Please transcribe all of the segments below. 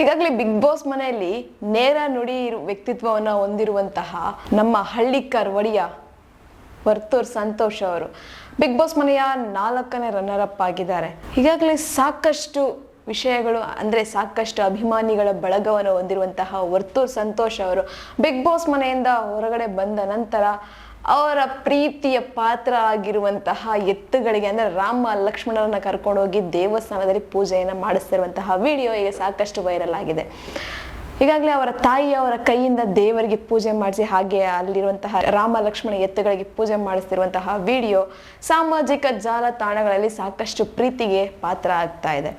ಈಗಾಗಲೇ big boss ಮನೆಯಲ್ಲಿ ನೇರ ನುಡಿ ವ್ಯಕ್ತಿತ್ವವನ್ನು ಹೊಂದಿರುವಂತಹ ನಮ್ಮ ಹಳ್ಳಿಕರ್ ಒಡೆಯ ವರ್ತೂರ್ ಸಂತೋಷ್ ಅವರು ಬಿಗ್ ಬಾಸ್ ಮನೆಯ 4ನೇ ರನ್ನರ್ ಅಪ್ ಆಗಿದ್ದಾರೆ. ಈಗಾಗಲೇ ಸಾಕಷ್ಟು ವಿಷಯಗಳು ಅಂದರೆ ಸಾಕಷ್ಟು ಅಭಿಮಾನಿಗಳ ಬಳಗವನ್ನು ಹೊಂದಿರುವಂತಹ ವರ್ತೂರ್ ಸಂತೋಷ್ ಅವರು ಬಿಗ್ ಬಾಸ್ ಮನೆಯಿಂದ ಹೊರಗಡೆ ಬಂದ ನಂತರ ಅವರ ಪ್ರೀತಿಯ ಪಾತ್ರ ಆಗಿರುವಂತಹ ಎತ್ತುಗಳಿಗೆ ಅಂದರೆ ರಾಮ ಲಕ್ಷ್ಮಣರನ್ನ ಕರ್ಕೊಂಡೋಗಿ ದೇವಸ್ಥಾನದಲ್ಲಿ ಪೂಜೆಯನ್ನು ಮಾಡಿಸ್ತಿರುವಂತಹ ವಿಡಿಯೋ ಈಗ ಸಾಕಷ್ಟು ವೈರಲ್ ಆಗಿದೆ. ಈಗಾಗಲೇ ಅವರ ತಾಯಿಯವರ ಕೈಯಿಂದ ದೇವರಿಗೆ ಪೂಜೆ ಮಾಡಿಸಿ ಹಾಗೆ ಅಲ್ಲಿರುವಂತಹ ರಾಮ ಲಕ್ಷ್ಮಣ ಎತ್ತುಗಳಿಗೆ ಪೂಜೆ ಮಾಡಿಸ್ತಿರುವಂತಹ ವಿಡಿಯೋ ಸಾಮಾಜಿಕ ಜಾಲತಾಣಗಳಲ್ಲಿ ಸಾಕಷ್ಟು ಪ್ರೀತಿಗೆ ಪಾತ್ರ ಆಗ್ತಾ ಇದೆ.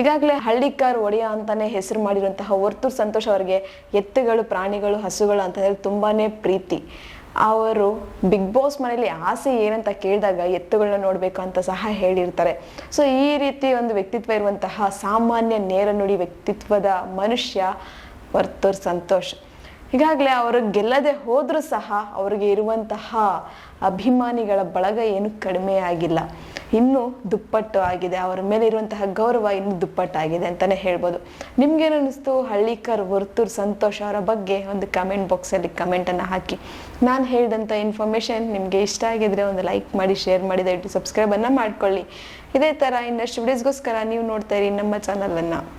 ಈಗಾಗಲೇ ಹಳ್ಳಿಕರ್ ಒಡೆಯ ಅಂತಾನೆ ಹೆಸರು ಮಾಡಿರುವಂತಹ ವರ್ತೂರ್ ಸಂತೋಷ್ ಅವರಿಗೆ ಎತ್ತುಗಳು, ಪ್ರಾಣಿಗಳು, ಹಸುಗಳು ಅಂತಂದ್ರೆ ತುಂಬಾನೇ ಪ್ರೀತಿ. ಅವರು ಬಿಗ್ ಬಾಸ್ ಮನೆಯಲ್ಲಿ ಆಸೆ ಏನಂತ ಕೇಳಿದಾಗ ಎತ್ತುಗಳನ್ನ ನೋಡ್ಬೇಕು ಅಂತ ಸಹ ಹೇಳಿರ್ತಾರೆ. ಸೊ ಈ ರೀತಿ ಒಂದು ವ್ಯಕ್ತಿತ್ವ ಇರುವಂತಹ ಸಾಮಾನ್ಯ ನೇರ ನುಡಿ ವ್ಯಕ್ತಿತ್ವದ ಮನುಷ್ಯ ವರ್ತೂರ್ ಸಂತೋಷ್. ಈಗಾಗಲೇ ಅವರು ಗೆಲ್ಲದೆ ಹೋದ್ರೂ ಸಹ ಅವ್ರಿಗೆ ಇರುವಂತಹ ಅಭಿಮಾನಿಗಳ ಬಳಗ ಏನು ಕಡಿಮೆ ಆಗಿಲ್ಲ, ಇನ್ನೂ ದುಪ್ಪಟ್ಟು ಆಗಿದೆ. ಅವರ ಮೇಲೆ ಇರುವಂತಹ ಗೌರವ ಇನ್ನೂ ದುಪ್ಪಟ್ಟಾಗಿದೆ ಅಂತಾನೆ ಹೇಳ್ಬೋದು. ನಿಮ್ಗೇನು ಅನ್ನಿಸ್ತು ಹಳ್ಳಿಕರ್ ವರ್ತೂರ್ ಸಂತೋಷ್ ಅವರ ಬಗ್ಗೆ ಒಂದು ಕಮೆಂಟ್ ಬಾಕ್ಸಲ್ಲಿ ಕಮೆಂಟನ್ನು ಹಾಕಿ. ನಾನು ಹೇಳಿದಂಥ ಇನ್ಫಾರ್ಮೇಷನ್ ನಿಮಗೆ ಇಷ್ಟ ಆಗಿದ್ರೆ ಒಂದು ಲೈಕ್ ಮಾಡಿ, ಶೇರ್ ಮಾಡಿ, ದಯವಿಟ್ಟು ಸಬ್ಸ್ಕ್ರೈಬನ್ನು ಮಾಡ್ಕೊಳ್ಳಿ. ಇದೇ ಥರ ಇನ್ನಷ್ಟು ವಿಡಿಯೋಸ್ಗೋಸ್ಕರ ನೀವು ನೋಡ್ತಾ ಇರಿ ನಮ್ಮ ಚಾನಲನ್ನು.